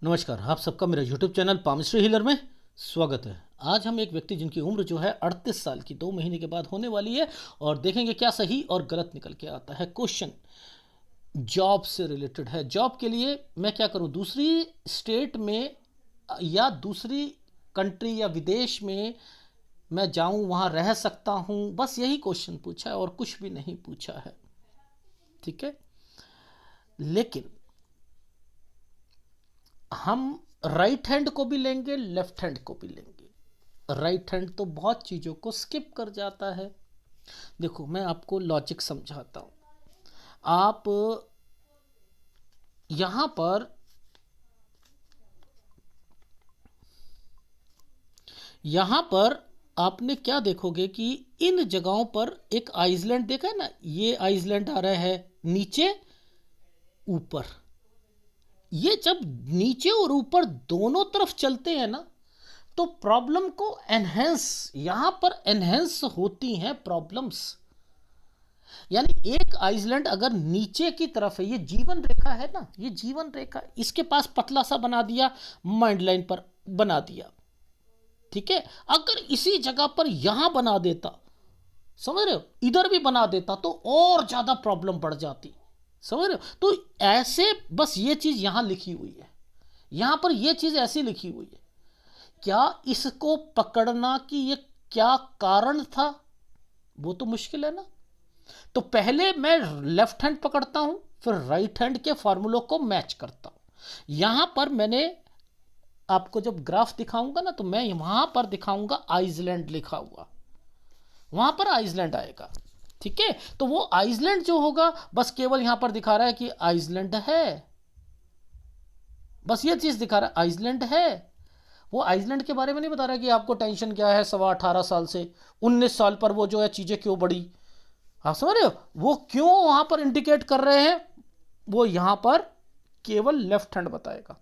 नमस्कार, आप सबका मेरा यूट्यूब चैनल पामिस्ट्री हीलर में स्वागत है। आज हम एक व्यक्ति जिनकी उम्र जो है 38 साल की 2 महीने के बाद होने वाली है और देखेंगे क्या सही और गलत निकल के आता है। क्वेश्चन जॉब से रिलेटेड है। जॉब के लिए मैं क्या करूं, दूसरी स्टेट में या दूसरी कंट्री या विदेश में मैं जाऊं, वहां रह सकता हूं? बस यही क्वेश्चन पूछा है और कुछ भी नहीं पूछा है। ठीक है, लेकिन हम राइट हैंड को भी लेंगे, लेफ्ट हैंड को भी लेंगे। राइट हैंड तो बहुत चीज़ों को स्किप कर जाता है। देखो, मैं आपको लॉजिक समझाता हूँ। आप यहाँ पर यहाँ पर आपने क्या देखोगे कि इन जगहों पर एक आइसलैंड देखा है ना, ये आइसलैंड आ रहा है नीचे ऊपर। ये जब नीचे और ऊपर दोनों तरफ चलते हैं ना, तो प्रॉब्लम को एनहेंस, यहां पर एनहेंस होती हैं प्रॉब्लम्स। यानी एक आइसलैंड अगर नीचे की तरफ है, ये जीवन रेखा है ना, ये जीवन रेखा, इसके पास पतला सा बना दिया, माइंड लाइन पर बना दिया। ठीक है, अगर इसी जगह पर यहां बना देता, समझ रहे हो, इधर भी बना देता तो और ज्यादा प्रॉब्लम बढ़ जाती। समझ रहे हो? तो ऐसे बस ये चीज यहां लिखी हुई है, यहां पर ये चीज ऐसी लिखी हुई है। क्या इसको पकड़ना कि ये क्या कारण था, वो तो मुश्किल है ना। तो पहले मैं लेफ्ट हैंड पकड़ता हूं, फिर राइट हैंड के फॉर्मूलों को मैच करता हूं। यहां पर मैंने आपको जब ग्राफ दिखाऊंगा ना, तो मैं वहां पर दिखाऊंगा आइसलैंड लिखा हुआ, वहां पर आइसलैंड आएगा। ठीक है, तो वो आइसलैंड जो होगा, बस केवल यहां पर दिखा रहा है कि आइसलैंड है, बस ये चीज दिखा रहा है आइसलैंड है। वो आइसलैंड के बारे में नहीं बता रहा कि आपको टेंशन क्या है 18.5 साल से 19 साल पर वो जो है चीजें क्यों बढ़ी। आप समझ रहे हो, वो क्यों वहां पर इंडिकेट कर रहे हैं, वो यहां पर केवल लेफ्ट हैंड बताएगा।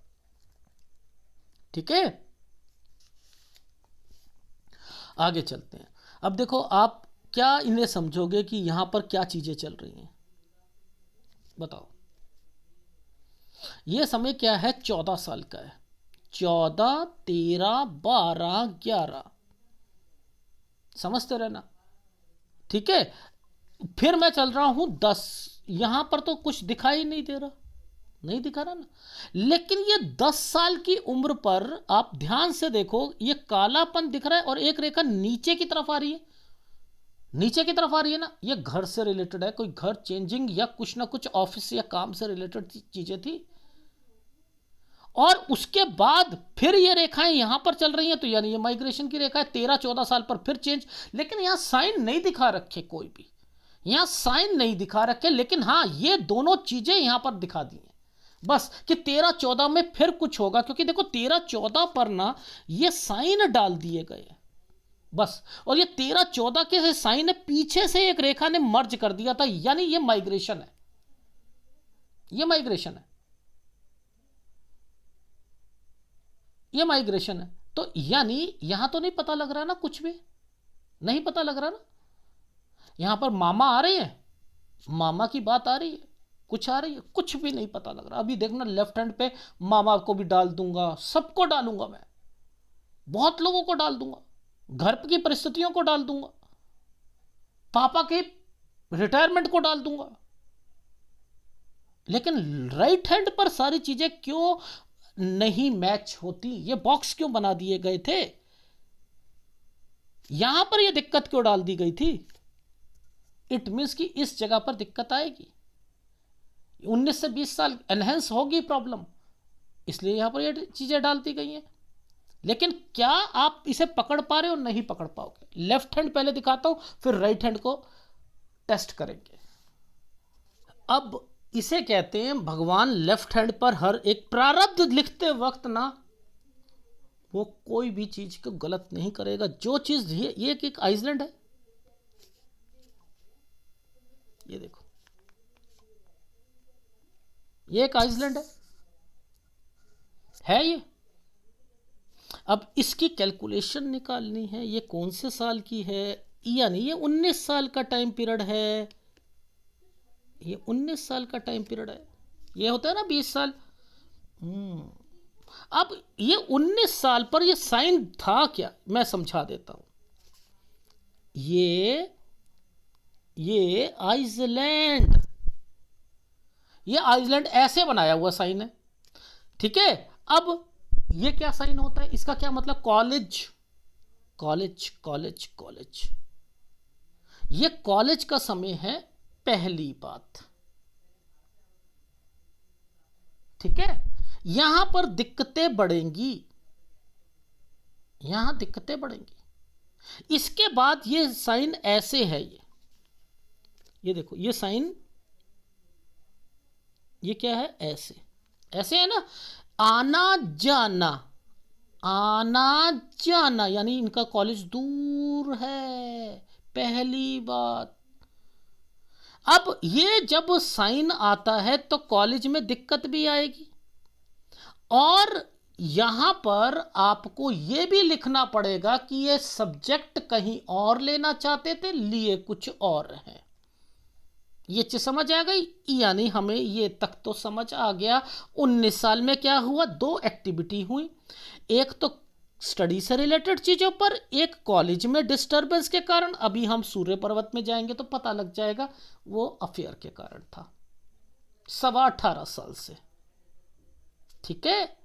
ठीक है, आगे चलते हैं। अब देखो, आप क्या इन्हें समझोगे कि यहां पर क्या चीजें चल रही हैं, बताओ। ये समय क्या है, 14 साल का है। 14, 13, 12, 11, समझते रहना। ठीक है, फिर मैं चल रहा हूं 10। यहां पर तो कुछ दिखाई नहीं दे रहा, नहीं दिखा रहा ना। लेकिन ये 10 साल की उम्र पर आप ध्यान से देखो, ये कालापन दिख रहा है और एक रेखा नीचे की तरफ आ रही है, नीचे की तरफ आ रही है ना। ये घर से रिलेटेड है, कोई घर चेंजिंग या कुछ ना कुछ ऑफिस या काम से रिलेटेड चीजें थी। और उसके बाद फिर ये रेखाएं यहां पर चल रही हैं, तो यानी ये माइग्रेशन की रेखा है। 13-14 साल पर फिर चेंज, लेकिन यहां साइन नहीं दिखा रखे, कोई भी यहां साइन नहीं दिखा रखे। लेकिन हाँ, ये दोनों चीजें यहां पर दिखा दी हैं, बस कि 13-14 में फिर कुछ होगा। क्योंकि देखो 13-14 पर ना ये साइन डाल दिए गए बस। और ये 13-14 के साइन पीछे से एक रेखा ने मर्ज कर दिया था, यानी ये माइग्रेशन है, ये माइग्रेशन है, ये माइग्रेशन है। तो यानी यहां तो नहीं पता लग रहा ना, कुछ भी नहीं पता लग रहा ना। यहां पर मामा आ रहे हैं, मामा की बात आ रही है, कुछ आ रही है, कुछ भी नहीं पता लग रहा। अभी देखना, लेफ्ट हैंड पे मामा को भी डाल दूंगा, सबको डालूंगा मैं, बहुत लोगों को डाल दूंगा, घर की परिस्थितियों को डाल दूंगा, पापा के रिटायरमेंट को डाल दूंगा। लेकिन राइट हैंड पर सारी चीजें क्यों नहीं मैच होती, ये बॉक्स क्यों बना दिए गए थे, यहां पर ये दिक्कत क्यों डाल दी गई थी? इट मीन्स कि इस जगह पर दिक्कत आएगी, 19 से 20 साल एनहेंस होगी प्रॉब्लम, इसलिए यहां पर ये चीजें डालती गई हैं। लेकिन क्या आप इसे पकड़ पा रहे हो? नहीं पकड़ पाओगे। लेफ्ट हैंड पहले दिखाता हूं, फिर राइट हैंड को टेस्ट करेंगे। अब इसे कहते हैं भगवान लेफ्ट हैंड पर हर एक प्रारब्ध लिखते वक्त ना, वो कोई भी चीज को गलत नहीं करेगा। जो चीज ये एक आइसलैंड है, ये देखो, ये एक आइसलैंड है ये। अब इसकी कैलकुलेशन निकालनी है, ये कौन से साल की है, यानी ये 19 साल का टाइम पीरियड है, ये 19 साल का टाइम पीरियड है। ये होता है ना 20 साल। अब ये 19 साल पर ये साइन था क्या, मैं समझा देता हूं। ये आइसलैंड, ये आइसलैंड ऐसे बनाया हुआ साइन है, ठीक है। अब ये क्या साइन होता है, इसका क्या मतलब, कॉलेज, कॉलेज कॉलेज कॉलेज। ये कॉलेज का समय है, पहली बात, ठीक है। यहां पर दिक्कतें बढ़ेंगी, यहां दिक्कतें बढ़ेंगी। इसके बाद ये साइन ऐसे है, ये देखो ये साइन, ये क्या है, ऐसे, ऐसे है ना, आना जाना, आना जाना, यानी इनका कॉलेज दूर है, पहली बात। अब ये जब साइन आता है तो कॉलेज में दिक्कत भी आएगी, और यहां पर आपको यह भी लिखना पड़ेगा कि ये सब्जेक्ट कहीं और लेना चाहते थे, लिए कुछ और है। ये चीज समझ आ गई, यानी हमें ये तक तो समझ आ गया। 19 साल में क्या हुआ, दो एक्टिविटी हुई, एक तो स्टडी से रिलेटेड चीजों पर, एक कॉलेज में डिस्टरबेंस के कारण। अभी हम सूर्य पर्वत में जाएंगे तो पता लग जाएगा, वो अफेयर के कारण था, 18.25 साल से, ठीक है।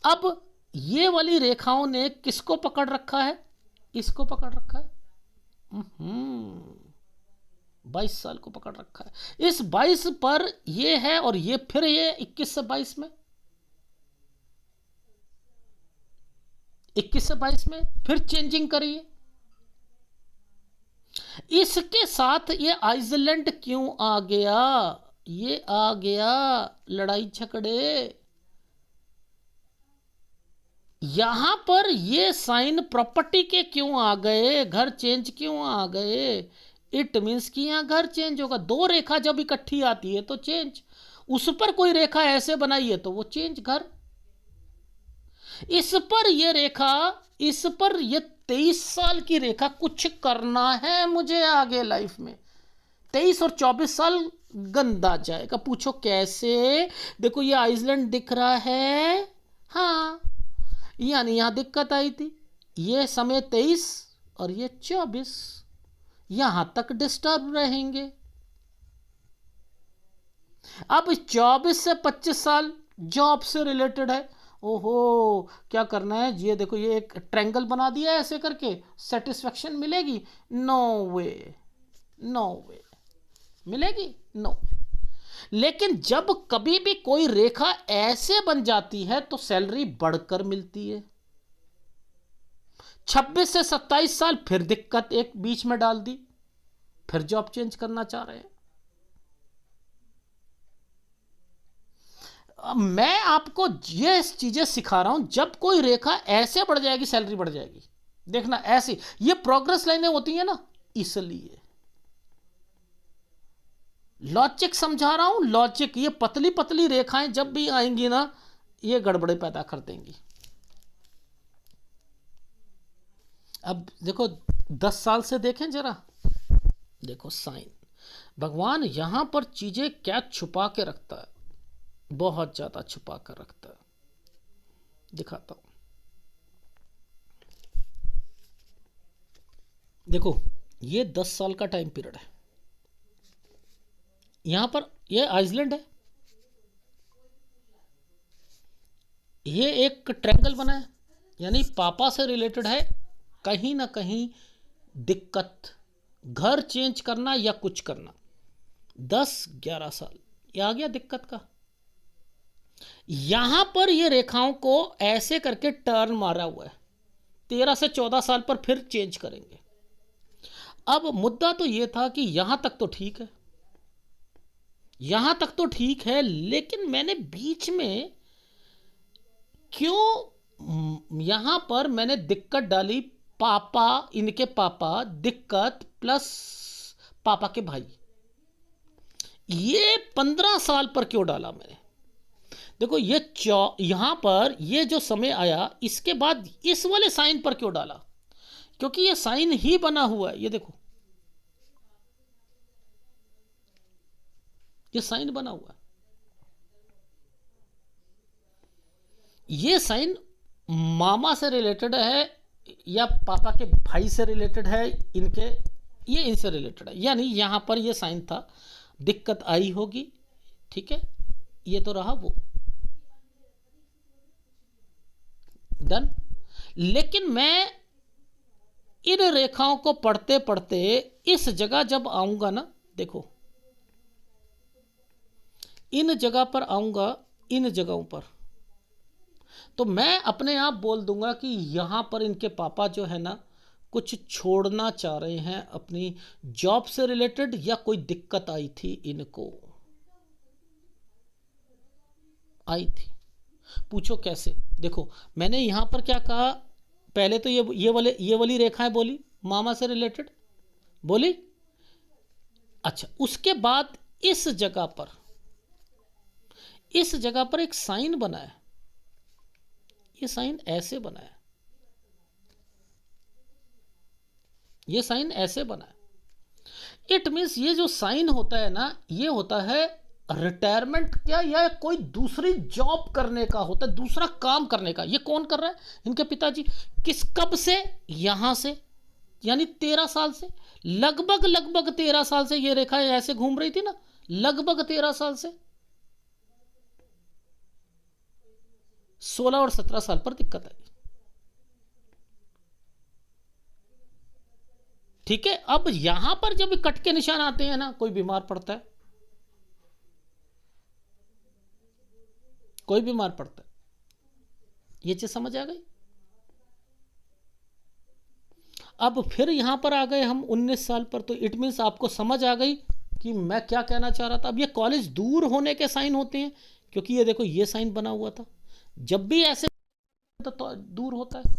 अब ये वाली रेखाओं ने किसको पकड़ रखा है, इसको पकड़ रखा है, 22 साल को पकड़ रखा है। इस 22 पर ये है, और ये फिर ये 21 से 22 में, 21 से 22 में फिर चेंजिंग करिए। इसके साथ ये आइसलैंड क्यों आ गया, ये आ गया लड़ाई झगड़े। यहां पर ये साइन प्रॉपर्टी के क्यों आ गए, घर चेंज क्यों आ गए, इट मीन्स कि यहां घर चेंज होगा। दो रेखा जब इकट्ठी आती है तो चेंज, उस पर कोई रेखा ऐसे बनाई है तो वो चेंज घर, इस पर ये रेखा, इस पर ये 23 साल की रेखा, कुछ करना है मुझे आगे लाइफ में। 23 और 24 साल गंदा जाएगा, पूछो कैसे। देखो ये आइसलैंड दिख रहा है, हाँ, यानी यहां दिक्कत आई थी। ये समय 23 और ये 24, यहां तक डिस्टर्ब रहेंगे। अब 24 से 25 साल जॉब से रिलेटेड है। ओहो, क्या करना है, ये देखो ये एक ट्रायंगल बना दिया है ऐसे करके, सेटिस्फेक्शन मिलेगी, नो वे, नो वे मिलेगी, नो। लेकिन जब कभी भी कोई रेखा ऐसे बन जाती है तो सैलरी बढ़कर मिलती है। 26 से 27 साल फिर दिक्कत एक बीच में डाल दी, फिर जॉब चेंज करना चाह रहे हैं। मैं आपको ये चीजें सिखा रहा हूं, जब कोई रेखा ऐसे बढ़ जाएगी सैलरी बढ़ जाएगी, देखना ऐसी, ये प्रोग्रेस लाइनें होती हैं ना, इसलिए लॉजिक समझा रहा हूं, लॉजिक। ये पतली पतली रेखाएं जब भी आएंगी ना, ये गड़बड़े पैदा कर देंगी। अब देखो 10 साल से देखें जरा, देखो साइन, भगवान यहां पर चीजें क्या छुपा के रखता है, बहुत ज्यादा छुपा कर रखता है। दिखाता हूं, देखो ये 10 साल का टाइम पीरियड है, यहां पर ये आइसलैंड है, ये एक ट्रायंगल बना है, यानी पापा से रिलेटेड है, कहीं ना कहीं दिक्कत, घर चेंज करना या कुछ करना। 10-11 साल ये आ गया दिक्कत का। यहां पर ये रेखाओं को ऐसे करके टर्न मारा हुआ है, 13 से 14 साल पर फिर चेंज करेंगे। अब मुद्दा तो ये था कि यहां तक तो ठीक है, यहां तक तो ठीक है, लेकिन मैंने बीच में क्यों यहां पर मैंने दिक्कत डाली, पापा, इनके पापा, दिक्कत प्लस पापा के भाई, ये 15 साल पर क्यों डाला मैंने। देखो ये यहां पर ये जो समय आया, इसके बाद इस वाले साइन पर क्यों डाला, क्योंकि ये साइन ही बना हुआ है, ये देखो ये साइन बना हुआ है। ये साइन मामा से रिलेटेड है या पापा के भाई से रिलेटेड है, इनके, ये इनसे रिलेटेड है, यानी यहाँ पर ये साइन था, दिक्कत आई होगी। ठीक है, ये तो रहा वो, डन। लेकिन मैं इन रेखाओं को पढ़ते पढ़ते इस जगह जब आऊंगा ना, देखो इन जगह पर आऊंगा, इन जगहों पर, तो मैं अपने आप बोल दूंगा कि यहां पर इनके पापा जो है ना कुछ छोड़ना चाह रहे हैं अपनी जॉब से रिलेटेड, या कोई दिक्कत आई थी इनको, आई थी। पूछो कैसे? देखो मैंने यहां पर क्या कहा, पहले तो ये वाली रेखाएं बोली मामा से रिलेटेड, बोली। अच्छा, उसके बाद इस जगह पर, इस जगह पर एक साइन बना है, ये साइन ऐसे बना है, ये साइन ऐसे बना है। इट मीन्स ये जो साइन होता है ना, ये होता है रिटायरमेंट क्या, या कोई दूसरी जॉब करने का होता है, दूसरा काम करने का। ये कौन कर रहा है? इनके पिताजी। किस, कब से? यहां से, यानी 13 साल से, लगभग लगभग 13 साल से ये रेखा ऐसे घूम रही थी ना, लगभग 13 साल से। 16 और 17 साल पर दिक्कत आई। ठीक है, अब यहां पर जब कट के निशान आते हैं ना, कोई बीमार पड़ता है, कोई बीमार पड़ता है, ये चीज समझ आ गई। अब फिर यहां पर आ गए हम 19 साल पर, तो इट मीन्स आपको समझ आ गई कि मैं क्या कहना चाह रहा था। अब ये कॉलेज दूर होने के साइन होते हैं, क्योंकि ये देखो ये साइन बना हुआ था, जब भी ऐसे तो दूर होता है,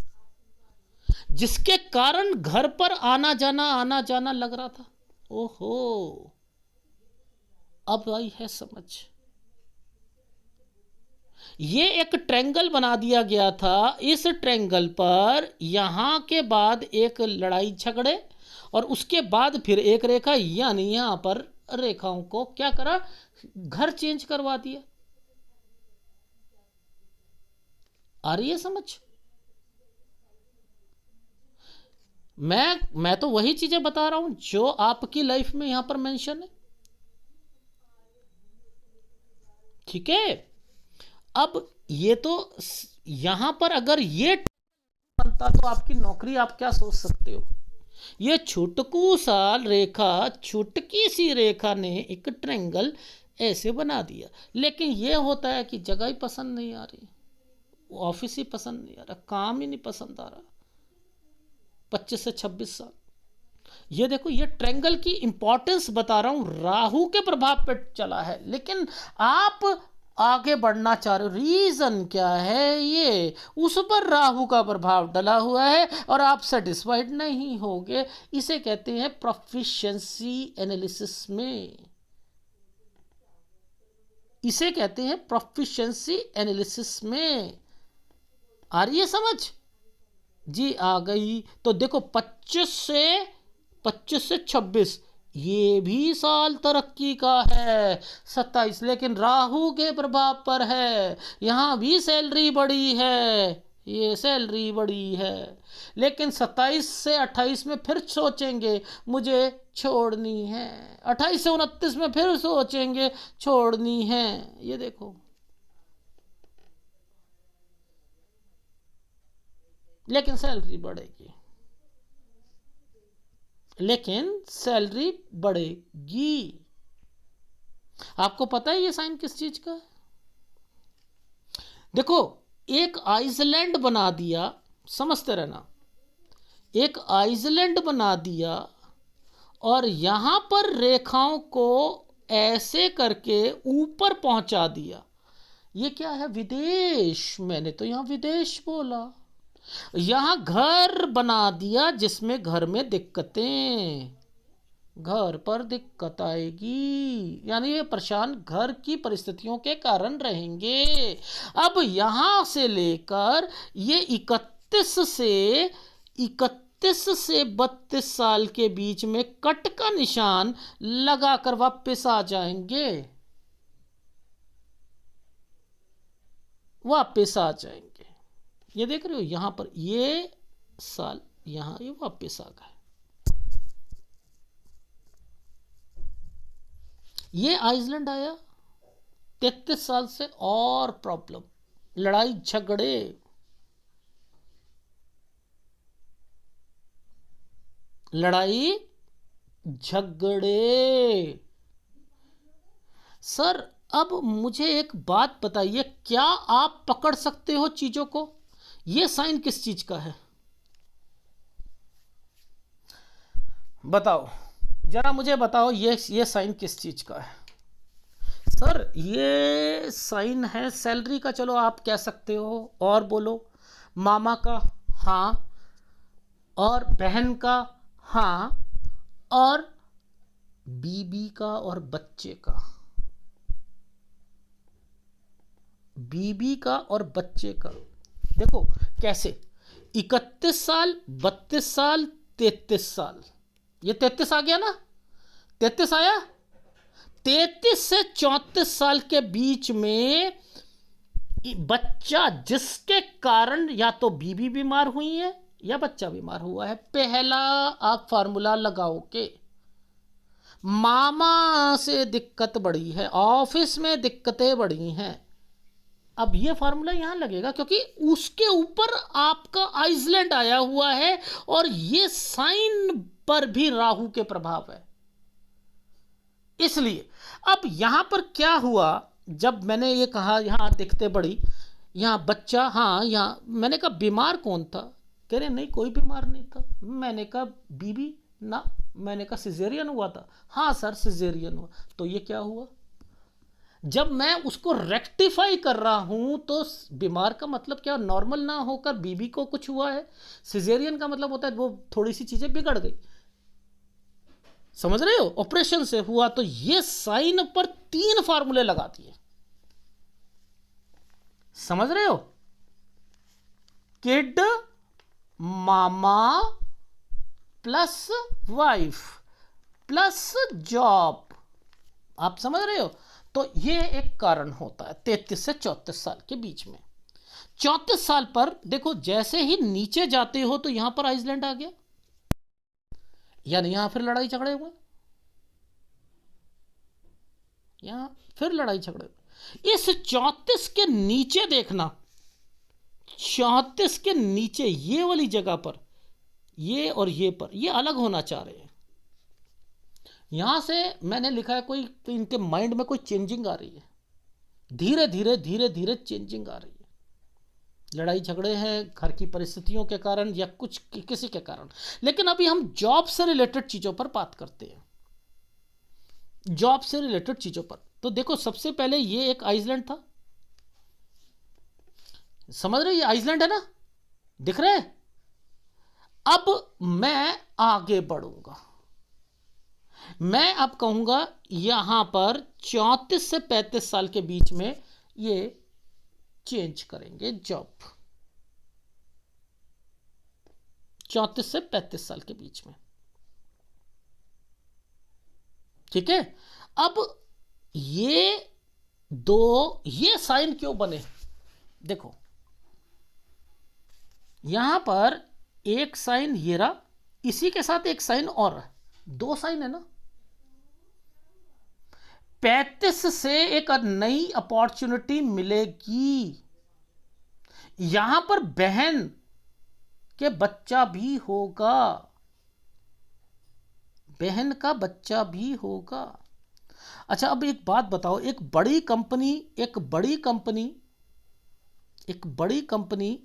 जिसके कारण घर पर आना जाना लग रहा था। ओहो, अब आई है समझ। ये एक ट्रायंगल बना दिया गया था, इस ट्रायंगल पर यहां के बाद एक लड़ाई झगड़े, और उसके बाद फिर एक रेखा, यानी यहां पर रेखाओं को क्या करा, घर चेंज करवा दिया। आ रही है समझ? मैं तो वही चीजें बता रहा हूं जो आपकी लाइफ में यहां पर मेंशन है। ठीक है, अब ये तो यहां पर अगर ये बनता तो आपकी नौकरी, आप क्या सोच सकते हो? ये छुटकू सा रेखा, छुटकी सी रेखा ने एक ट्रायंगल ऐसे बना दिया। लेकिन ये होता है कि जगह ही पसंद नहीं आ रही, ऑफिस ही पसंद नहीं आ रहा, काम ही नहीं पसंद आ रहा। 25 से 26 साल, ये देखो, ये ट्रायंगल की इंपॉर्टेंस बता रहा हूं, राहु के प्रभाव पे चला है, लेकिन आप आगे बढ़ना चाह रहे हो। रीजन क्या है? ये उस पर राहु का प्रभाव डला हुआ है और आप सेटिस्फाइड नहीं होगे। इसे कहते हैं प्रोफिशिएंसी एनालिसिस में, इसे कहते हैं प्रोफिशिएंसी एनालिसिस में। आ रही है समझ? जी आ गई। तो देखो 25 से 26 ये भी साल तरक्की का है। 27 लेकिन राहु के प्रभाव पर है, यहां भी सैलरी बढ़ी है, ये सैलरी बढ़ी है। लेकिन 27 से 28 में फिर सोचेंगे मुझे छोड़नी है, 28 से 29 में फिर सोचेंगे छोड़नी है। ये देखो, लेकिन सैलरी बढ़ेगी, लेकिन सैलरी बढ़ेगी। आपको पता है ये साइन किस चीज का है? देखो, एक आइसलैंड बना दिया, समझते रहना, एक आइसलैंड बना दिया और यहां पर रेखाओं को ऐसे करके ऊपर पहुंचा दिया। ये क्या है? विदेश। मैंने तो यहां विदेश बोला। यहां घर बना दिया जिसमें घर में दिक्कतें, घर पर दिक्कत आएगी, यानी ये परेशान घर की परिस्थितियों के कारण रहेंगे। अब यहां से लेकर ये 31 से 32 साल के बीच में कट का निशान लगाकर वापस आ जाएंगे। वापस आ जाएंगे। ये देख रहे हो यहां पर ये साल यहां ये वापस आ गए। ये आइसलैंड आया 33 साल से और प्रॉब्लम, लड़ाई झगड़े, लड़ाई झगड़े। सर अब मुझे एक बात बताइए, क्या आप पकड़ सकते हो चीजों को? ये साइन किस चीज का है बताओ, जरा मुझे बताओ, ये साइन किस चीज का है? सर ये साइन है सैलरी का, चलो आप कह सकते हो, और बोलो। मामा का, हाँ। और बहन का, हाँ। और बीबी का और बच्चे का, बीबी का और बच्चे का। देखो कैसे, 31 साल, 32 साल, 33 साल, ये 33 आ गया ना, 33 आया। 33 से 34 साल के बीच में बच्चा, जिसके कारण या तो बीबी बीमार हुई है या बच्चा बीमार हुआ है, पहला आप फार्मूला लगाओ के मामा से दिक्कत बढ़ी है, ऑफिस में दिक्कतें बढ़ी हैं। अब ये फार्मूला यहां लगेगा क्योंकि उसके ऊपर आपका आइसलैंड आया हुआ है और ये साइन पर भी राहु के प्रभाव है। इसलिए अब यहां पर क्या हुआ, जब मैंने ये कहा यहां दिखते बड़ी, यहां बच्चा, हाँ यहां मैंने कहा बीमार कौन था, कह रहे नहीं कोई बीमार नहीं था। मैंने कहा बीबी ना, मैंने कहा सिजेरियन हुआ था, हाँ सर सिजेरियन हुआ। तो ये क्या हुआ, जब मैं उसको रेक्टिफाई कर रहा हूं तो बीमार का मतलब क्या, नॉर्मल ना होकर बीबी को कुछ हुआ है। सिजेरियन का मतलब होता है वो थोड़ी सी चीजें बिगड़ गई, समझ रहे हो, ऑपरेशन से हुआ। तो ये साइन पर 3 फार्मूले लगा दिए, समझ रहे हो, किड, मामा प्लस वाइफ प्लस जॉब, आप समझ रहे हो। तो ये एक कारण होता है 33 से 34 साल के बीच में। 34 साल पर देखो जैसे ही नीचे जाते हो तो यहां पर आइसलैंड आ गया, यानी यहां फिर लड़ाई झगड़े हुए, यहां फिर लड़ाई झगड़े हुए। इस 34 के नीचे देखना, 34 के नीचे ये वाली जगह पर, ये और ये पर, ये अलग होना चाह रहे हैं। यहां से मैंने लिखा है कोई, तो इनके माइंड में कोई चेंजिंग आ रही है, धीरे धीरे धीरे धीरे चेंजिंग आ रही है। लड़ाई झगड़े हैं घर की परिस्थितियों के कारण या कुछ किसी के कारण। लेकिन अभी हम जॉब से रिलेटेड चीजों पर बात करते हैं, जॉब से रिलेटेड चीजों पर। तो देखो सबसे पहले ये एक आइसलैंड था, समझ रहे, ये आइसलैंड है ना, दिख रहे हैं। अब मैं आगे बढ़ूंगा, मैं अब कहूंगा यहां पर 34 से 35 साल के बीच में ये चेंज करेंगे जॉब, 34 से 35 साल के बीच में, ठीक है। अब ये साइन क्यों बने, देखो यहां पर एक साइन ये रहा, इसी के साथ एक साइन और है, 2 साइन है ना। 35 से एक नई अपॉर्चुनिटी मिलेगी, यहां पर बहन के बच्चा भी होगा, बहन का बच्चा भी होगा। अच्छा अब एक बात बताओ, एक बड़ी कंपनी, एक बड़ी कंपनी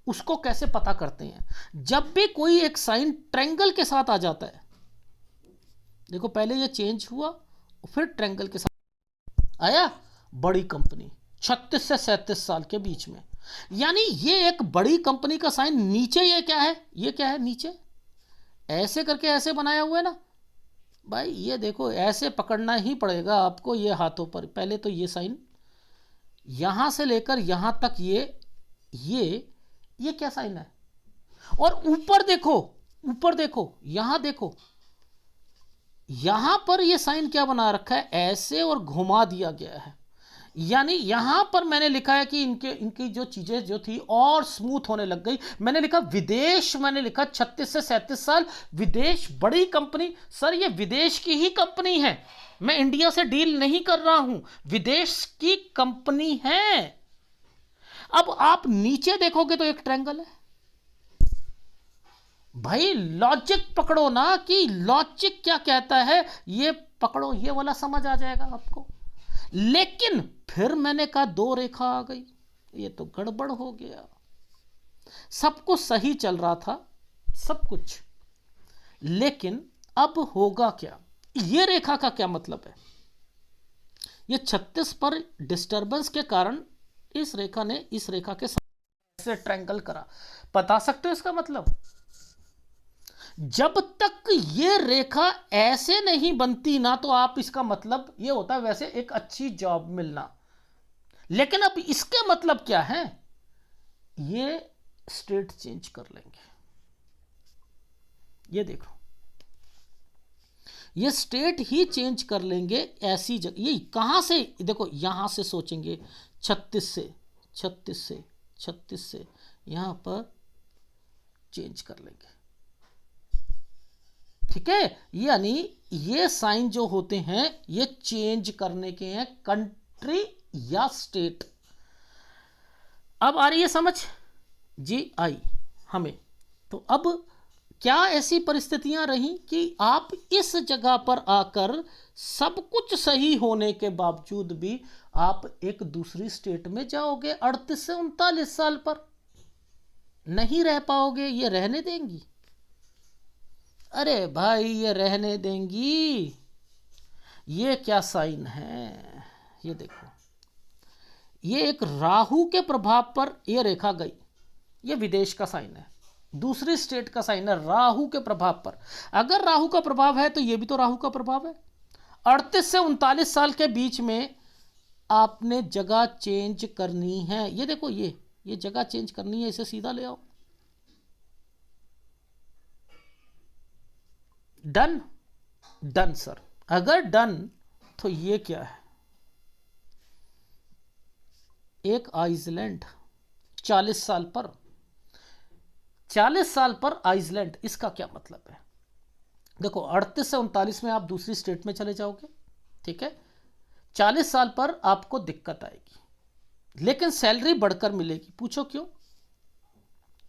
उसको कैसे पता करते हैं? जब भी कोई एक साइन ट्रायंगल के साथ आ जाता है, देखो पहले ये चेंज हुआ फिर ट्रायंगल के साथ आया, बड़ी कंपनी 36 से 37 साल के बीच में, यानी ये एक बड़ी कंपनी का साइन। नीचे ये क्या है, ये क्या है नीचे, ऐसे करके ऐसे बनाया हुआ है ना भाई, ये देखो ऐसे पकड़ना ही पड़ेगा आपको ये हाथों पर। पहले तो ये साइन यहां से लेकर यहां तक, ये क्या साइन है, और ऊपर देखो, ऊपर देखो, यहां देखो, यहां पर ये साइन क्या बना रखा है, ऐसे और घुमा दिया गया है। यानी यहां पर मैंने लिखा है कि इनके इनकी जो चीजें जो थी और स्मूथ होने लग गई। मैंने लिखा विदेश, मैंने लिखा 36 से 37 साल विदेश, बड़ी कंपनी। सर ये विदेश की ही कंपनी है, मैं इंडिया से डील नहीं कर रहा हूं, विदेश की कंपनी है। अब आप नीचे देखोगे तो एक ट्रायंगल है। भाई लॉजिक पकड़ो ना, कि लॉजिक क्या कहता है ये पकड़ो, ये वाला समझ आ जाएगा आपको। लेकिन फिर मैंने कहा दो रेखा आ गई, ये तो गड़बड़ हो गया। सब कुछ सही चल रहा था, सब कुछ, लेकिन अब होगा क्या? ये रेखा का क्या मतलब है? ये 36 पर डिस्टरबेंस के कारण इस रेखा ने इस रेखा के साथ ऐसे ट्रायंगल करा। बता सकते हो इसका मतलब? जब तक ये रेखा ऐसे नहीं बनती ना, तो आप इसका मतलब ये होता है वैसे एक अच्छी जॉब मिलना। लेकिन अब इसके मतलब क्या है? ये स्टेट चेंज कर लेंगे। ये देखो, ये स्टेट ही चेंज कर लेंगे ऐसी जगह। ये कहां से? देखो यहां से सोचेंगे, 36 से 36 से 36 से यहां पर चेंज कर लेंगे। ठीक है, यानी ये साइन जो होते हैं ये चेंज करने के हैं, कंट्री या स्टेट। अब आ रही है समझ? जी आई हमें। तो अब क्या ऐसी परिस्थितियां रही कि आप इस जगह पर आकर सब कुछ सही होने के बावजूद भी आप एक दूसरी स्टेट में जाओगे? 38 से 39 साल पर नहीं रह पाओगे? ये रहने देंगी? अरे भाई ये रहने देंगी। ये क्या साइन है? ये देखो, ये एक राहु के प्रभाव पर ये रेखा गई। ये विदेश का साइन है, दूसरी स्टेट का साइन है, राहु के प्रभाव पर। अगर राहु का प्रभाव है तो ये भी तो राहु का प्रभाव है। 38 से 39 साल के बीच में आपने जगह चेंज करनी है। ये देखो, ये जगह चेंज करनी है, इसे सीधा ले आओ। डन? Done sir. अगर डन तो ये क्या है? एक आइसलैंड 40 साल पर, 40 साल पर आइसलैंड, इसका क्या मतलब है? देखो 38 से 39 में आप दूसरी स्टेट में चले जाओगे, ठीक है, 40 साल पर आपको दिक्कत आएगी, लेकिन सैलरी बढ़कर मिलेगी। पूछो क्यों?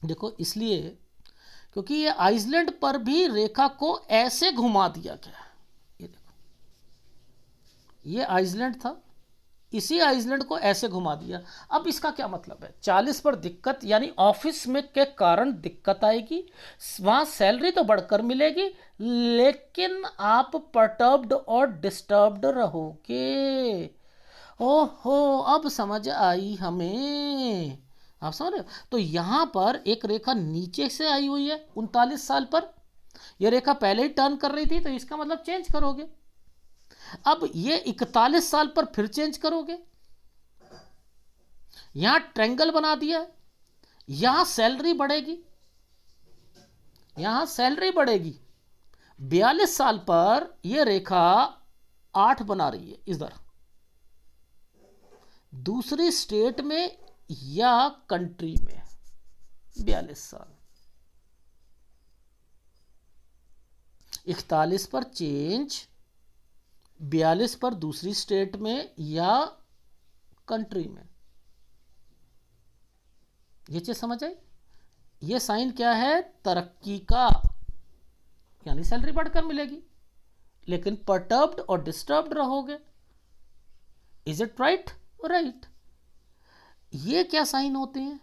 देखो इसलिए क्योंकि ये आइसलैंड पर भी रेखा को ऐसे घुमा दिया गया। ये देखो, ये आइसलैंड था, इसी आइसलैंड को ऐसे घुमा दिया। अब इसका क्या मतलब है? 40 पर दिक्कत यानी ऑफिस में के कारण दिक्कत आएगी, वहां सैलरी तो बढ़कर मिलेगी, लेकिन आप परटर्ब्ड और डिस्टर्ब्ड रहोगे। ओहो, अब समझ आई हमें। आप समझ रहे हो? तो यहां पर एक रेखा नीचे से आई हुई है 39 साल पर, यह रेखा पहले ही टर्न कर रही थी, तो इसका मतलब चेंज करोगे। अब ये 41 साल पर फिर चेंज करोगे, यहां ट्रायंगल बना दिया, यहां सैलरी बढ़ेगी, यहां सैलरी बढ़ेगी। 42 साल पर यह रेखा 8 बना रही है इधर, दूसरी स्टेट में या कंट्री में। 42 साल, 41 पर चेंज, 42 पर दूसरी स्टेट में या कंट्री में। ये चीज समझ आई? ये साइन क्या है? तरक्की का, यानी सैलरी बढ़कर मिलेगी, लेकिन परटर्ब्ड और डिस्टर्ब्ड रहोगे। Is it right? राइट। ये क्या साइन होते हैं?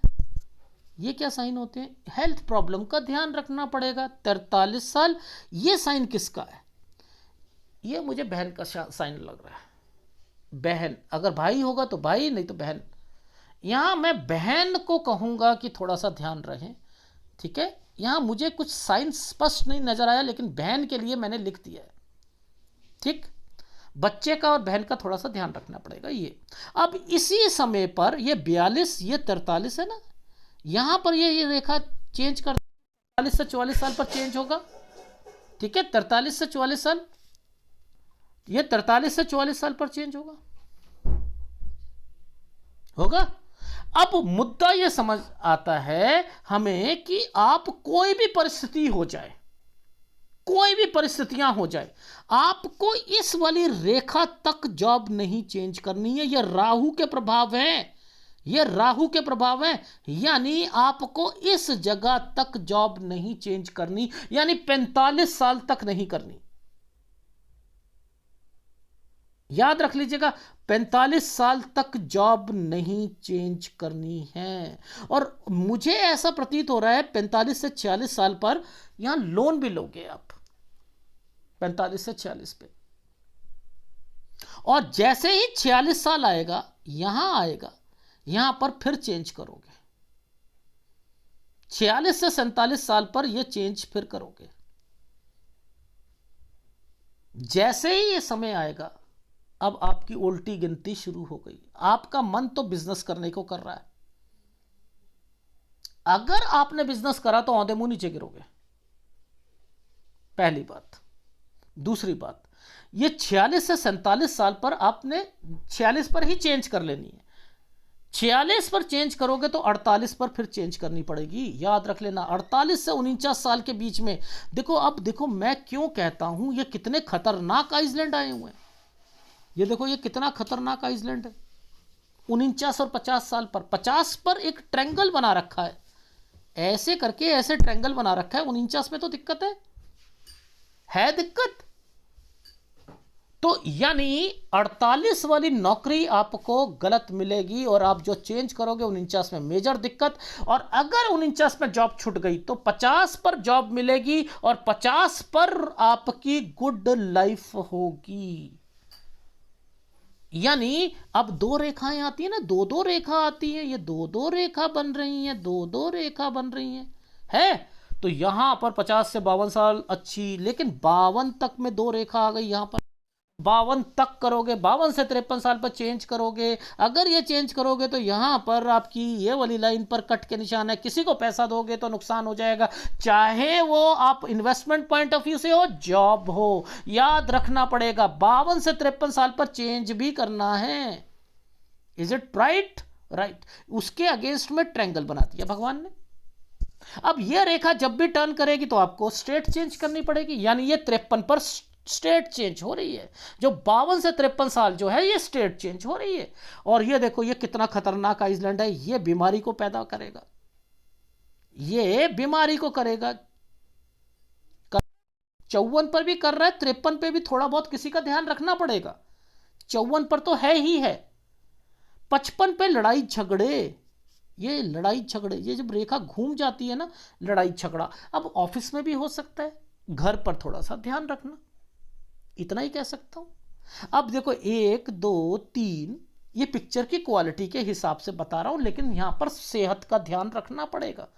ये क्या साइन होते हैं? हेल्थ प्रॉब्लम का ध्यान रखना पड़ेगा। 43 साल, ये साइन किसका है? ये मुझे बहन का साइन लग रहा है। बहन, अगर भाई होगा तो भाई, नहीं तो बहन। यहां मैं बहन को कहूंगा कि थोड़ा सा ध्यान रहे, ठीक है। यहां मुझे कुछ साइन स्पष्ट नहीं नजर आया, लेकिन बहन के लिए मैंने लिख दिया है, ठीक। बच्चे का और बहन का थोड़ा सा ध्यान रखना पड़ेगा। ये अब इसी समय पर ये 42, ये 43 है ना, यहां पर ये रेखा चेंज कर 43 से 44 साल पर चेंज होगा, ठीक है। 43 से 44 साल, ये 43 से 44 साल पर चेंज होगा। होगा। अब मुद्दा यह समझ आता है हमें कि आप कोई भी परिस्थिति हो जाए, कोई भी परिस्थितियां हो जाए, आपको इस वाली रेखा तक जॉब नहीं चेंज करनी है। यह राहु के प्रभाव है, यह राहु के प्रभाव है। यानी आपको इस जगह तक जॉब नहीं चेंज करनी, यानी 45 साल तक नहीं करनी। याद रख लीजिएगा, 45 साल तक जॉब नहीं चेंज करनी है। और मुझे ऐसा प्रतीत हो रहा है 45 से 46 साल पर यहां लोन भी लोगे आप, 45 से 46 पे। और जैसे ही 46 साल आएगा, यहां आएगा, यहां पर फिर चेंज करोगे। 46 से 47 साल पर यह चेंज फिर करोगे। जैसे ही यह समय आएगा, अब आपकी उल्टी गिनती शुरू हो गई। आपका मन तो बिजनेस करने को कर रहा है। अगर आपने बिजनेस करा तो औंधे मुंह नीचे गिरोगे, पहली बात। दूसरी बात, ये 46 से 47 साल पर आपने 46 पर ही चेंज कर लेनी है। 46 पर चेंज करोगे तो 48 पर फिर चेंज करनी पड़ेगी। याद रख लेना, 48 से 49 साल के बीच में। देखो, अब देखो मैं क्यों कहता हूं ये कितने खतरनाक आइसलैंड आए हुए हैं। ये देखो, ये कितना खतरनाक आइसलैंड है। 49 और 50 साल पर, 50 पर एक ट्रायंगल बना रखा है, ऐसे करके ऐसे ट्रायंगल बना रखा है। 49 में तो दिक्कत है दिक्कत। तो यानी 48 वाली नौकरी आपको गलत मिलेगी, और आप जो चेंज करोगे 49 में मेजर दिक्कत। और अगर 49 में जॉब छूट गई तो 50 पर जॉब मिलेगी, और 50 पर आपकी गुड लाइफ होगी। यानी अब दो रेखाएं आती है ना, दो दो रेखा आती है, ये दो दो रेखा बन रही हैं, दो दो रेखा बन रही हैं, है। तो यहां पर 50 से 52 साल अच्छी, लेकिन 52 तक में दो रेखा आ गई। यहां पर 52 तक करोगे, 52 से 53 साल पर चेंज करोगे। अगर ये चेंज करोगे तो यहां पर आपकी ये वाली लाइन पर कट के निशान है। किसी को पैसा दोगे तो नुकसान हो जाएगा, चाहे वो आप इन्वेस्टमेंट पॉइंट ऑफ व्यू से हो, जॉब हो। याद रखना पड़ेगा, 52 से 53 साल पर चेंज भी करना है। Is it right? राइट। उसके अगेंस्ट में ट्रायंगल बना दिया भगवान ने। अब यह रेखा जब भी टर्न करेगी तो आपको स्टेट चेंज करनी पड़ेगी। यानी ये 53 पर स्टेट चेंज हो रही है। जो 52 से 53 साल जो है, ये स्टेट चेंज हो रही है। और ये देखो, ये कितना खतरनाक आइसलैंड है। ये बीमारी को पैदा करेगा, ये बीमारी को करेगा। 54 पर भी कर रहा है, 53 पे भी थोड़ा बहुत किसी का ध्यान रखना पड़ेगा। 54 पर तो है ही है। 55 पे लड़ाई झगड़े, ये लड़ाई झगड़े, ये जब रेखा घूम जाती है ना, लड़ाई झगड़ा। अब ऑफिस में भी हो सकता है, घर पर थोड़ा सा ध्यान रखना, इतना ही कह सकता हूं। अब देखो, 1 2 3, ये पिक्चर की क्वालिटी के हिसाब से बता रहा हूं, लेकिन यहां पर सेहत का ध्यान रखना पड़ेगा।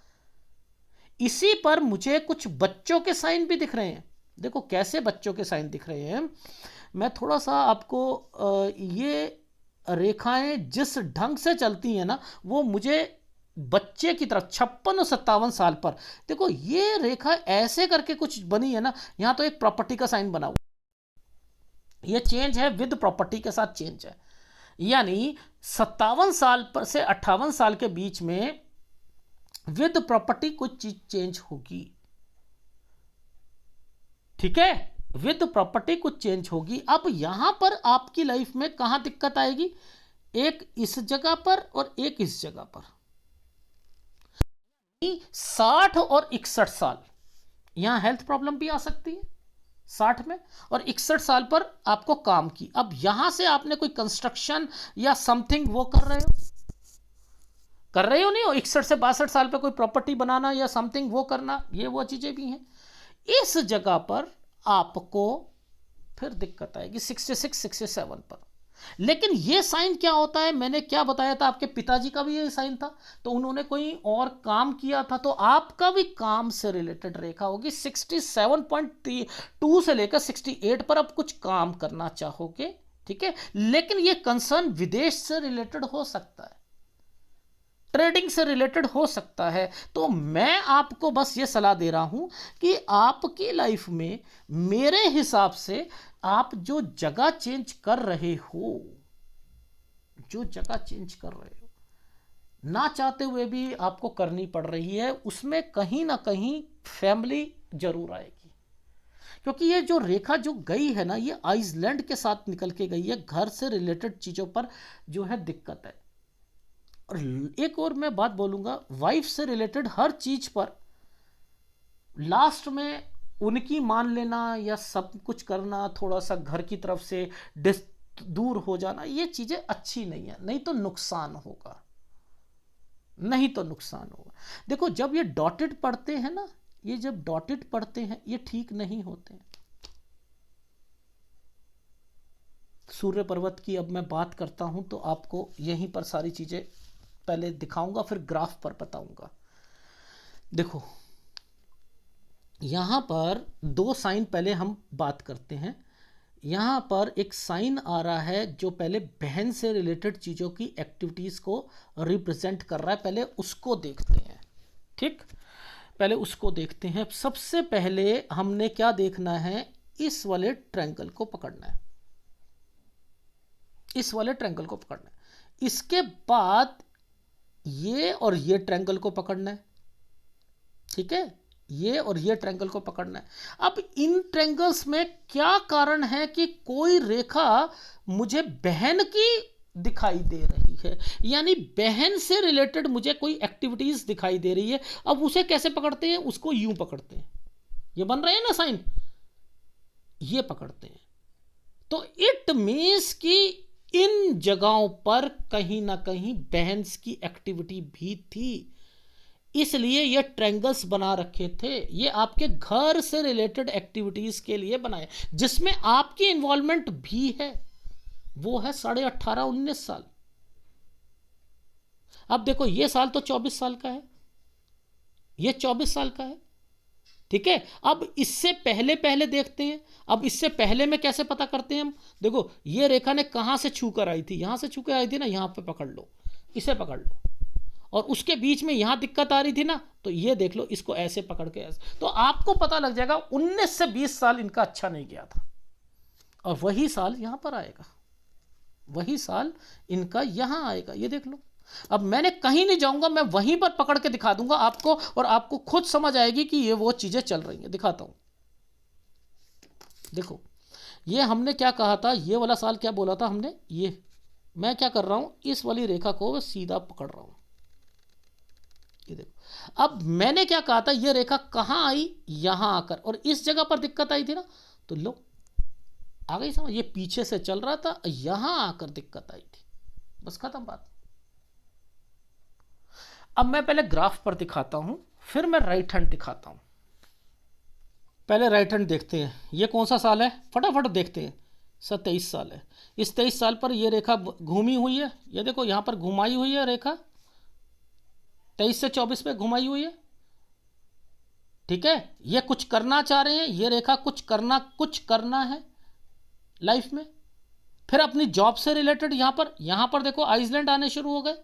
इसी पर मुझे कुछ बच्चों के साइन भी दिख रहे हैं। देखो कैसे बच्चों के साइन दिख रहे हैं। मैं थोड़ा सा आपको ये रेखाएं जिस ढंग से चलती हैं ना, वो मुझे बच्चे की तरफ 56 और 57 साल पर, देखो ये रेखा ऐसे करके कुछ बनी है ना। यहां तो एक प्रॉपर्टी का साइन बना हुआ, ये चेंज है विद प्रॉपर्टी के साथ चेंज है। यानी 57 साल पर से 58 साल के बीच में विद प्रॉपर्टी कुछ चीज चेंज होगी। ठीक है, विद प्रॉपर्टी कुछ चेंज होगी। अब यहां पर आपकी लाइफ में कहां दिक्कत आएगी, एक इस जगह पर और एक इस जगह पर। 60 और 61 साल यहां हेल्थ प्रॉब्लम भी आ सकती है 60 में, और 61 साल पर आपको काम की। अब यहां से आपने कोई कंस्ट्रक्शन या समथिंग वो कर रहे हो नहीं हो, 61 से 62 साल पे कोई प्रॉपर्टी बनाना या समथिंग वो करना, ये वो चीजें भी हैं। इस जगह पर आपको फिर दिक्कत आएगी 66 67 पर। लेकिन ये साइन क्या होता है, मैंने क्या बताया था, आपके पिताजी का भी ये साइन था, तो उन्होंने कोई और काम किया था, तो आपका भी काम से रिलेटेड रेखा होगी। 67.2 से लेकर 68 पर आप कुछ काम करना चाहोगे। ठीक है, लेकिन ये कंसर्न विदेश से रिलेटेड हो सकता है, ट्रेडिंग से रिलेटेड हो सकता है। तो मैं आपको बस ये सलाह दे रहा हूं कि आपकी लाइफ में मेरे हिसाब से आप जो जगह चेंज कर रहे हो, जो जगह चेंज कर रहे हो, ना चाहते हुए भी आपको करनी पड़ रही है, उसमें कहीं ना कहीं फैमिली जरूर आएगी। क्योंकि ये जो रेखा जो गई है ना, ये आइसलैंड के साथ निकल के गई है, घर से रिलेटेड चीज़ों पर जो है दिक्कत है। और एक और मैं बात बोलूँगा, वाइफ से रिलेटेड हर चीज़ पर लास्ट में उनकी मान लेना या सब कुछ करना, थोड़ा सा घर की तरफ से दूर हो जाना, ये चीज़ें अच्छी नहीं है, नहीं तो नुकसान होगा, नहीं तो नुकसान होगा। देखो जब ये डॉटेड पढ़ते हैं ना, ये जब डॉटेड पढ़ते हैं ये ठीक नहीं होते हैं। सूर्य पर्वत की अब मैं बात करता हूं तो आपको यहीं पर सारी चीजें पहले दिखाऊंगा, फिर ग्राफ पर बताऊंगा। देखो यहां पर दो साइन पहले हम बात करते हैं। यहां पर एक साइन आ रहा है जो पहले बहन से रिलेटेड चीज़ों की एक्टिविटीज़ को रिप्रेजेंट कर रहा है, पहले उसको देखते हैं। ठीक, पहले उसको देखते हैं। सबसे पहले हमने क्या देखना है, इस वाले ट्रायंगल को पकड़ना है, इस वाले ट्रायंगल को पकड़ना है। इसके बाद ये और ये ट्रायंगल को पकड़ना है। ठीक है, ये और ये ट्रायंगल को पकड़ना है। अब इन ट्रायंगल्स में क्या कारण है कि कोई रेखा मुझे बहन की दिखाई दे रही है, यानी बहन से रिलेटेड मुझे कोई एक्टिविटीज दिखाई दे रही है। अब उसे कैसे पकड़ते हैं, उसको यूं पकड़ते हैं, ये बन रहे हैं ना साइन, ये पकड़ते हैं। तो इट मीन्स कि इन जगहों पर कहीं ना कहीं बहन्स की एक्टिविटी भी थी, इसलिए ये ट्रायंगल्स बना रखे थे। ये आपके घर से रिलेटेड एक्टिविटीज के लिए बनाए, जिसमें आपकी इन्वॉल्वमेंट भी है। वो है 18.5-19 साल। अब देखो ये साल तो 24 साल का है, ये 24 साल का है। ठीक है, अब इससे पहले पहले देखते हैं। अब इससे पहले में कैसे पता करते हैं हम, देखो ये रेखा ने कहां से छूकर आई थी, यहां से छूकर आई थी ना, यहां पे पकड़ लो, इसे पकड़ लो, और उसके बीच में यहां दिक्कत आ रही थी ना, तो ये देख लो, इसको ऐसे पकड़ के ऐसे, तो आपको पता लग जाएगा 19 से 20 साल इनका अच्छा नहीं गया था। और वही साल यहां पर आएगा, वही साल इनका यहां आएगा, ये देख लो। अब मैंने कहीं नहीं जाऊंगा, मैं वहीं पर पकड़ के दिखा दूंगा आपको, और आपको खुद समझ आएगी कि ये वो चीजें चल रही हैं। दिखाता हूं, देखो ये हमने क्या कहा था, ये वाला साल क्या बोला था हमने, ये मैं क्या कर रहा हूं, इस वाली रेखा को सीधा पकड़ रहा हूं, ये देखो। अब मैंने क्या कहा था, ये रेखा कहां आई, यहां आकर, और इस जगह पर दिक्कत आई थी ना, तो लो आ गई समझ, ये पीछे से चल रहा था, यहां आकर दिक्कत आई थी, बस खत्म बात। अब मैं पहले ग्राफ पर दिखाता हूं, फिर मैं राइट हैंड दिखाता हूं। पहले राइट हैंड देखते हैं, ये कौन सा साल है, फटाफट देखते हैं। 23 साल है। इस 23 साल पर ये रेखा घूमी हुई है, ये देखो यहां पर घुमाई हुई है रेखा, 23 से 24 पे घुमाई हुई है। ठीक है, ये कुछ करना चाह रहे हैं, ये रेखा कुछ करना है लाइफ में। फिर अपनी जॉब से रिलेटेड यहां पर देखो आइसलैंड आने शुरू हो गए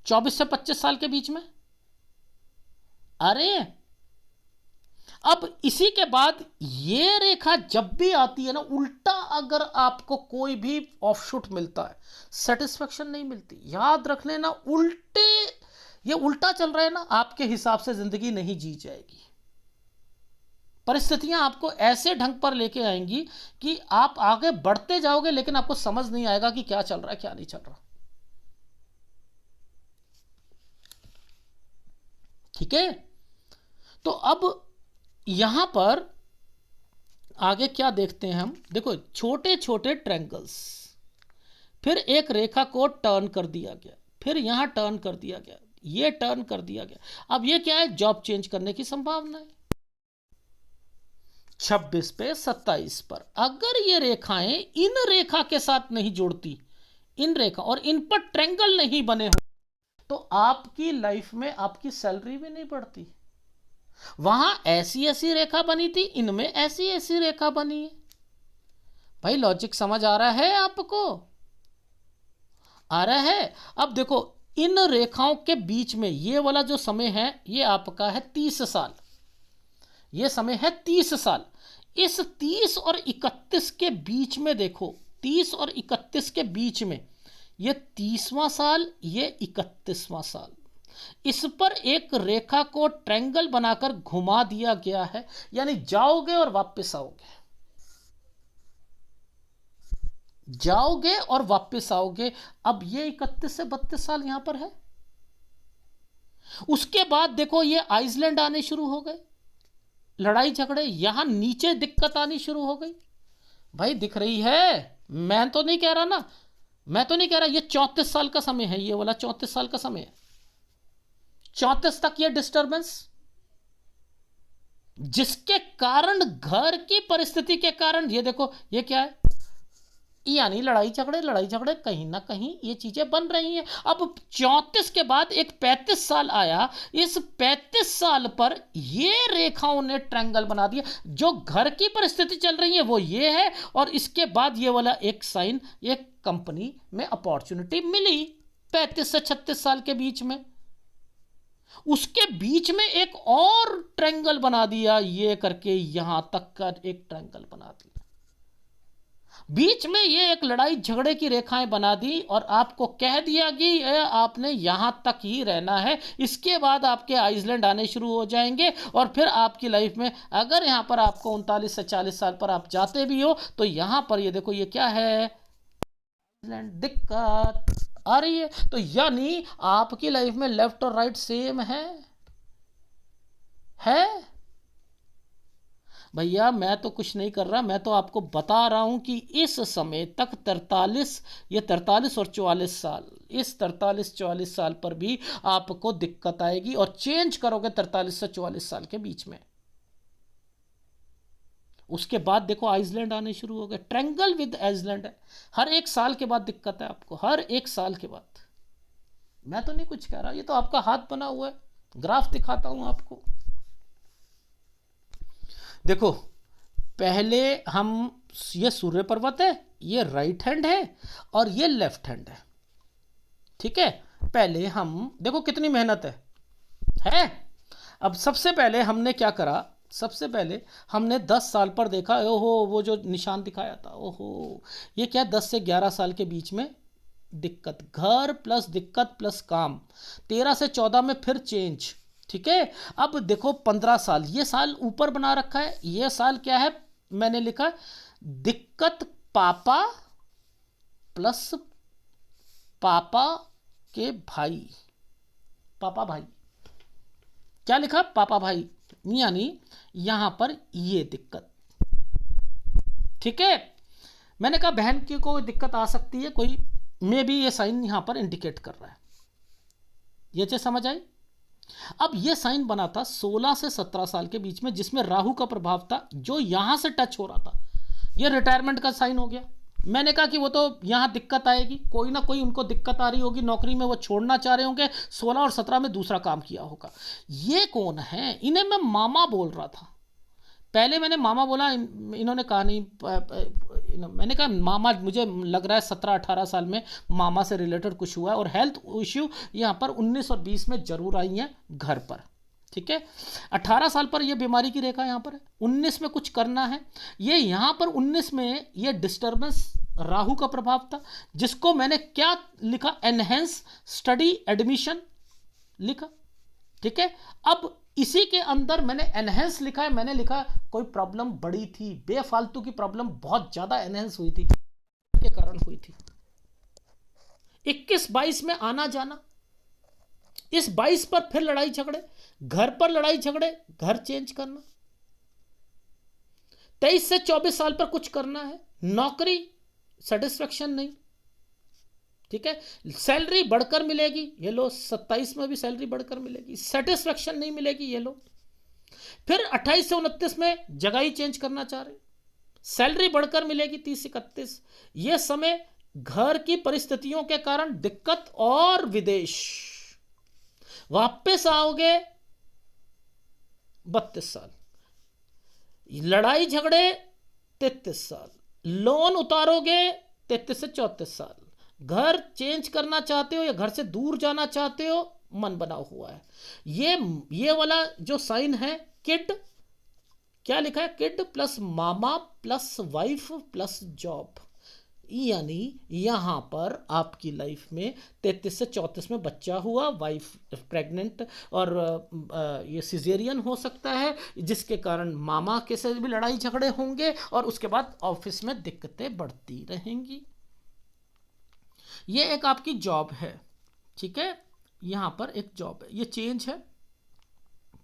24 से 25 साल के बीच में। अरे अब इसी के बाद ये रेखा जब भी आती है ना, उल्टा अगर आपको कोई भी ऑफशूट मिलता है, सेटिस्फेक्शन नहीं मिलती। याद रख लेना, उल्टे ये उल्टा चल रहा है ना, आपके हिसाब से जिंदगी नहीं जी जाएगी। परिस्थितियां आपको ऐसे ढंग पर लेके आएंगी कि आप आगे बढ़ते जाओगे, लेकिन आपको समझ नहीं आएगा कि क्या चल रहा है क्या नहीं चल रहा। ठीक है, तो अब यहां पर आगे क्या देखते हैं हम, देखो छोटे छोटे ट्रायंगल्स, फिर एक रेखा को टर्न कर दिया गया, फिर यहां टर्न कर दिया गया, ये टर्न कर दिया गया। अब ये क्या है, जॉब चेंज करने की संभावना है। 26 पे 27 पर अगर ये रेखाएं इन रेखा के साथ नहीं जुड़ती, इन रेखा और इन पर ट्रायंगल नहीं बने हो, तो आपकी लाइफ में आपकी सैलरी भी नहीं बढ़ती। वहां ऐसी ऐसी रेखा बनी थी, इनमें ऐसी ऐसी रेखा बनी है। भाई लॉजिक समझ आ रहा है आपको, आ रहा है। अब देखो इन रेखाओं के बीच में ये वाला जो समय है, ये आपका है 30 साल, ये समय है 30 साल। इस 30 और 31 के बीच में देखो, 30 और 31 के बीच में ये 30वां साल, ये 31वां साल। इस पर एक रेखा को ट्रायंगल बनाकर घुमा दिया गया है, यानी जाओगे और वापस आओगे, जाओगे और वापस आओगे। अब ये 31 से 32 साल यहां पर है। उसके बाद देखो ये आइसलैंड आने शुरू हो गए, लड़ाई झगड़े, यहां नीचे दिक्कत आनी शुरू हो गई। भाई दिख रही है, मैं तो नहीं कह रहा ना, मैं तो नहीं कह रहा। ये 34 साल का समय है, ये वाला 34 साल का समय है, 34 तक ये डिस्टर्बेंस, जिसके कारण घर की परिस्थिति के कारण ये देखो ये क्या है, यानी लड़ाई झगड़े कहीं ना कहीं ये चीजें बन रही हैं। अब 34 के बाद एक 35 साल आया, इस 35 साल पर ये रेखाओं ने ट्रायंगल बना दिया। जो घर की परिस्थिति चल रही है वो ये है, और इसके बाद ये वाला एक साइन, एक कंपनी में अपॉर्चुनिटी मिली 35 से 36 साल के बीच में। उसके बीच में एक और ट्रायंगल बना दिया, ये करके यहां तक का एक ट्रायंगल बना दिया। बीच में ये एक लड़ाई झगड़े की रेखाएं बना दी और आपको कह दिया कि आपने यहां तक ही रहना है, इसके बाद आपके आइसलैंड आने शुरू हो जाएंगे। और फिर आपकी लाइफ में अगर यहां पर आपको 39 से 40 साल पर आप जाते भी हो तो यहां पर ये देखो ये क्या है, आइसलैंड, दिक्कत आ रही है। तो यानी आपकी लाइफ में लेफ्ट और राइट सेम है भैया। मैं तो कुछ नहीं कर रहा, मैं तो आपको बता रहा हूं कि इस समय तक 43, ये 43 और 44 साल, इस 43-44 साल पर भी आपको दिक्कत आएगी और चेंज करोगे 43 से 44 साल के बीच में। उसके बाद देखो आइसलैंड आने शुरू हो गए, ट्रायंगल विद आइसलैंड है। हर एक साल के बाद दिक्कत है आपको, हर एक साल के बाद। मैं तो नहीं कुछ कह रहा, ये तो आपका हाथ बना हुआ है, ग्राफ दिखाता हूं आपको। देखो पहले हम, ये सूर्य पर्वत है, ये राइट हैंड है और ये लेफ्ट हैंड है, ठीक है। पहले हम देखो कितनी मेहनत है। अब सबसे पहले हमने क्या करा, सबसे पहले हमने 10 साल पर देखा, ओहो वो जो निशान दिखाया था, ओहो ये क्या, 10 से 11 साल के बीच में दिक्कत, घर प्लस दिक्कत प्लस काम, 13 से 14 में फिर चेंज, ठीक है। अब देखो 15 साल, ये साल ऊपर बना रखा है, ये साल क्या है, मैंने लिखा दिक्कत पापा प्लस पापा के भाई, पापा भाई, क्या लिखा, पापा भाई, यानी यहां पर ये दिक्कत, ठीक है। मैंने कहा बहन की कोई दिक्कत आ सकती है, कोई मे भी ये साइन यहां पर इंडिकेट कर रहा है, ये चीज समझ आई। अब ये साइन बना था 16 से 17 साल के बीच में, जिसमें राहु का प्रभाव था, जो यहां से टच हो रहा था। ये रिटायरमेंट का साइन हो गया। मैंने कहा कि वो तो यहां दिक्कत आएगी, कोई ना कोई उनको दिक्कत आ रही होगी नौकरी में, वो छोड़ना चाह रहे होंगे, 16 और 17 में दूसरा काम किया होगा। ये कौन है, इन्हें मैं मामा बोल रहा था। पहले मैंने मामा बोला, इन्होंने कहा नहीं, मैंने कहा मामा, मुझे लग रहा है 17-18 साल में मामा से रिलेटेड कुछ हुआ है, और हेल्थ इश्यू यहाँ पर 19 और 20 में जरूर आई हैं घर पर, ठीक है। 18 साल पर यह बीमारी की रेखा यहाँ पर है, 19 में कुछ करना है। ये यहाँ पर 19 में ये डिस्टर्बेंस राहु का प्रभाव था, जिसको मैंने क्या लिखा, एनहेंस स्टडी एडमिशन लिखा, ठीक है। अब इसी के अंदर मैंने एनहेंस लिखा है, मैंने लिखा कोई प्रॉब्लम बड़ी थी, बेफालतू की प्रॉब्लम बहुत ज्यादा एनहेंस हुई थी, के कारण हुई थी। 21-22 में आना जाना, इस 22 पर फिर लड़ाई झगड़े, घर पर लड़ाई झगड़े, घर चेंज करना। 23 से 24 साल पर कुछ करना है, नौकरी सेटिस्फेक्शन नहीं, ठीक है। सैलरी बढ़कर मिलेगी, ये लो, 27 में भी सैलरी बढ़कर मिलेगी, सेटिस्फेक्शन नहीं मिलेगी, ये लो। फिर 28 से 29 में जगह ही चेंज करना चाह रहे, सैलरी बढ़कर मिलेगी 30-31। ये समय घर की परिस्थितियों के कारण दिक्कत और विदेश, वापस आओगे 32 साल, लड़ाई झगड़े 33 साल, लोन उतारोगे 33 से 34 साल, घर चेंज करना चाहते हो या घर से दूर जाना चाहते हो, मन बना हुआ है। ये वाला जो साइन है किड, क्या लिखा है, किड प्लस मामा प्लस वाइफ प्लस जॉब, यानी यहाँ पर आपकी लाइफ में 33 से 34 में बच्चा हुआ, वाइफ प्रेग्नेंट, और ये सिजेरियन हो सकता है, जिसके कारण मामा के साथ भी लड़ाई झगड़े होंगे और उसके बाद ऑफिस में दिक्कतें बढ़ती रहेंगी। ये एक आपकी जॉब है, ठीक है, यहाँ पर एक जॉब है, ये चेंज है,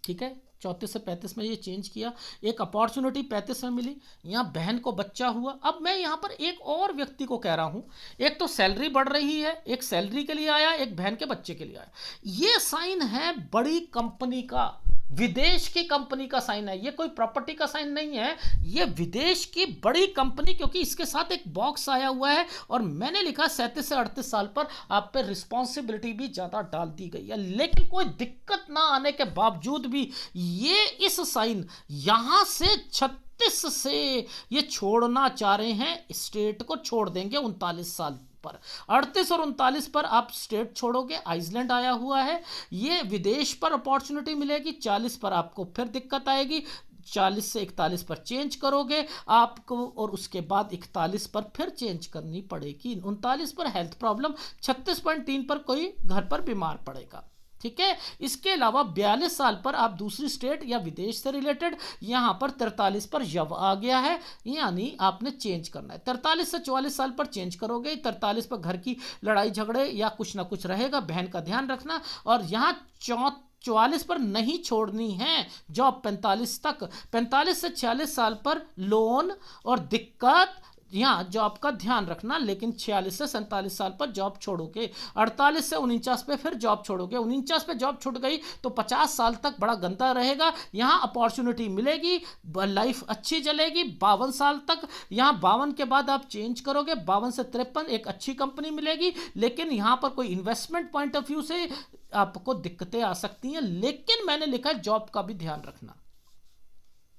ठीक है। 34 से 35 में ये चेंज किया, एक अपॉर्चुनिटी 35 में मिली, यहाँ बहन को बच्चा हुआ। अब मैं यहाँ पर एक और व्यक्ति को कह रहा हूँ, एक तो सैलरी बढ़ रही है, एक सैलरी के लिए आया, एक बहन के बच्चे के लिए आया। ये साइन है बड़ी कंपनी का, विदेश की कंपनी का साइन है, ये कोई प्रॉपर्टी का साइन नहीं है, ये विदेश की बड़ी कंपनी, क्योंकि इसके साथ एक बॉक्स आया हुआ है और मैंने लिखा 37 से 38 साल पर आप पे रिस्पॉन्सिबिलिटी भी ज़्यादा डाल दी गई है। लेकिन कोई दिक्कत ना आने के बावजूद भी ये इस साइन यहाँ से 36 से ये छोड़ना चाह रहे हैं, स्टेट को छोड़ देंगे 39 साल पर। 38 और 39 पर आप स्टेट छोड़ोगे, आइसलैंड आया हुआ है, ये विदेश पर अपॉर्चुनिटी मिलेगी। 40 पर आपको फिर दिक्कत आएगी, 40 से 41 पर चेंज करोगे आपको, और उसके बाद 41 पर फिर चेंज करनी पड़ेगी। 39 पर हेल्थ प्रॉब्लम, 36.3 पर कोई घर पर बीमार पड़ेगा, ठीक है। इसके अलावा 42 साल पर आप दूसरी स्टेट या विदेश से रिलेटेड, यहाँ पर 43 पर यव आ गया है, यानी आपने चेंज करना है। 43 से 44 साल पर चेंज करोगे, 43 पर घर की लड़ाई झगड़े या कुछ ना कुछ रहेगा, बहन का ध्यान रखना। और यहाँ 44 पर नहीं छोड़नी है जॉब, 45 तक, 45 से 46 साल पर लोन और दिक्कत, यहाँ जॉब का ध्यान रखना। लेकिन 46 से 47 साल पर जॉब छोड़ोगे, 48 से 49 पे फिर जॉब छोड़ोगे, 49 पे जॉब छूट गई तो 50 साल तक बड़ा गंदा रहेगा। यहाँ अपॉर्चुनिटी मिलेगी, लाइफ अच्छी चलेगी 52 साल तक। यहाँ 52 के बाद आप चेंज करोगे, 52 से 53 एक अच्छी कंपनी मिलेगी, लेकिन यहाँ पर कोई इन्वेस्टमेंट पॉइंट ऑफ व्यू से आपको दिक्कतें आ सकती हैं। लेकिन मैंने लिखा है जॉब का भी ध्यान रखना,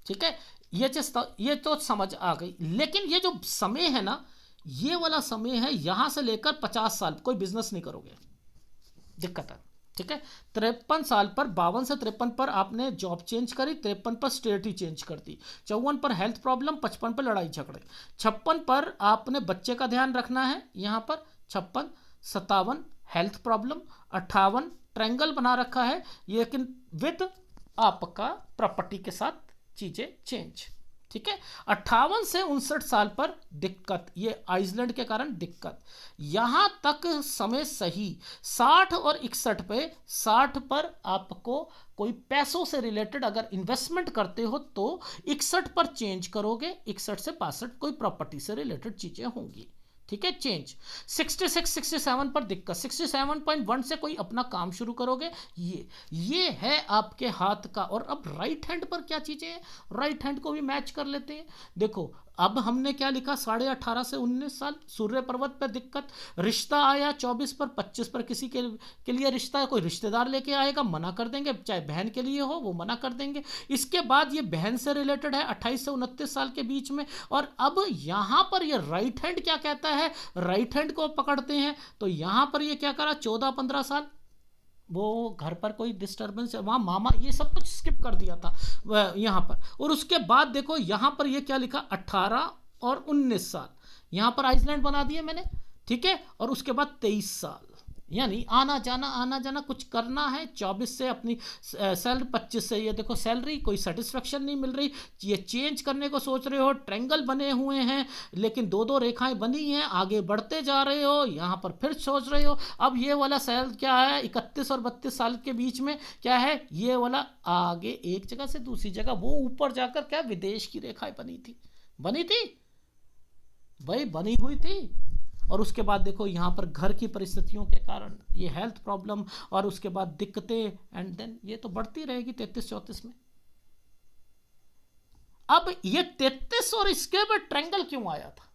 ठीक है। ये तो समझ आ गई। लेकिन ये जो समय है ना, ये वाला समय है यहां से लेकर 50 साल कोई बिजनेस नहीं करोगे, दिक्कत है, ठीक है। 53 साल पर, 52 से 53 पर आपने जॉब चेंज करी, 53 पर स्टेट ही चेंज कर दी, 54 पर हेल्थ प्रॉब्लम, 55 पर लड़ाई झगड़े, 56 पर आपने बच्चे का ध्यान रखना है, यहाँ पर 56, 57 हेल्थ प्रॉब्लम, 58 ट्रायंगल बना रखा है, लेकिन विद आपका प्रॉपर्टी के साथ चीजें चेंज, ठीक है। 58 से 59 साल पर दिक्कत, ये आइसलैंड के कारण दिक्कत, यहां तक समय सही। 60 और 61 पे, 60 पर आपको कोई पैसों से रिलेटेड अगर इन्वेस्टमेंट करते हो तो 61 पर चेंज करोगे, 61 से 62 कोई प्रॉपर्टी से रिलेटेड चीजें होंगी, ठीक है, चेंज। 66 67 पर दिक्कत, 67.1 से कोई अपना काम शुरू करोगे, ये है आपके हाथ का। और अब राइट हैंड पर क्या चीजें हैं, राइट हैंड को भी मैच कर लेते हैं। देखो अब हमने क्या लिखा, 18.5 से 19 साल सूर्य पर्वत पर दिक्कत, रिश्ता आया 24 पर, 25 पर किसी के लिए रिश्ता, कोई रिश्तेदार लेके आएगा, मना कर देंगे, चाहे बहन के लिए हो वो मना कर देंगे। इसके बाद ये बहन से रिलेटेड है 28 से 29 साल के बीच में। और अब यहाँ पर ये राइट हैंड क्या कहता है, राइट हैंड को पकड़ते हैं तो यहाँ पर ये क्या करा, 14-15 साल वो घर पर कोई डिस्टर्बेंस है, वहाँ मामा, ये सब कुछ स्किप कर दिया था यहाँ पर। और उसके बाद देखो यहाँ पर ये क्या लिखा, 18 और 19 साल, यहाँ पर आइसलैंड बना दिए मैंने, ठीक है। और उसके बाद 23 साल, यानी आना जाना कुछ करना है। 24 से अपनी सैलरी, 25 से ये देखो सैलरी कोई सेटिस्फेक्शन नहीं मिल रही, ये चेंज करने को सोच रहे हो, ट्रायंगल बने हुए हैं लेकिन दो दो रेखाएं बनी हैं, आगे बढ़ते जा रहे हो, यहाँ पर फिर सोच रहे हो। अब ये वाला सैल क्या है, 31 और 32 साल के बीच में क्या है, ये वाला आगे एक जगह से दूसरी जगह, वो ऊपर जाकर क्या विदेश की रेखाएं बनी थी भाई, बनी हुई थी। और उसके बाद देखो यहाँ पर घर की परिस्थितियों के कारण ये हेल्थ प्रॉब्लम, और उसके बाद दिक्कतें, एंड देन ये तो बढ़ती रहेगी 33-34 में। अब ये 33 और इसके बाद ट्रायंगल क्यों आया था,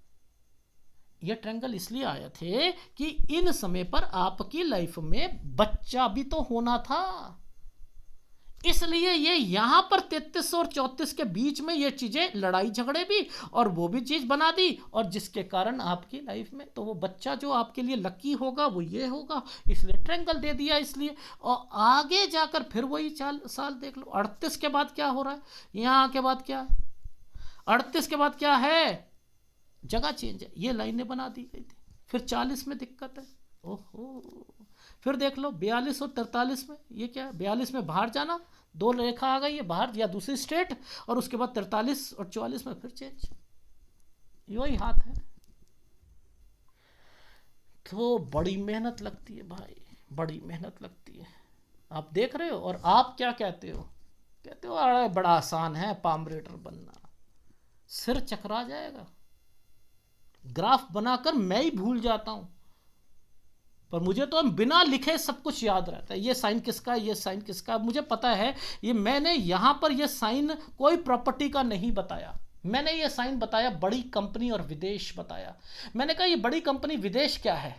ये ट्रायंगल इसलिए आया थे कि इन समय पर आपकी लाइफ में बच्चा भी तो होना था, इसलिए ये यहां पर 33 और 34 के बीच में ये चीजें, लड़ाई झगड़े भी और वो भी चीज बना दी, और जिसके कारण आपकी लाइफ में तो वो बच्चा जो आपके लिए लकी होगा वो ये होगा, इसलिए ट्रायंगल दे दिया इसलिए। और आगे जाकर फिर वही साल देख लो, 38 के बाद क्या हो रहा है, यहां के बाद क्या है, 38 के बाद क्या है, जगह चेंज है, ये लाइनें बना दी गई थी। फिर 40 में दिक्कत है, ओहो। फिर देख लो 42 और 43 में, ये क्या है, 42 में बाहर जाना, दो रेखा आ गई है बाहर या दूसरी स्टेट, और उसके बाद 43 और 44 में फिर चेंज, यही हाथ है। तो बड़ी मेहनत लगती है भाई, बड़ी मेहनत लगती है। आप देख रहे हो, और आप क्या कहते हो, कहते हो अरे बड़ा आसान है पाम रीडर बनना, सिर चकरा जाएगा। ग्राफ बनाकर मैं ही भूल जाता हूं, पर मुझे तो बिना लिखे सब कुछ याद रहता है, ये साइन किसका है, ये साइन किसका है, मुझे पता है। ये मैंने यहां पर ये साइन कोई प्रॉपर्टी का नहीं बताया, मैंने ये साइन बताया बड़ी कंपनी और विदेश बताया। मैंने कहा ये बड़ी कंपनी विदेश क्या है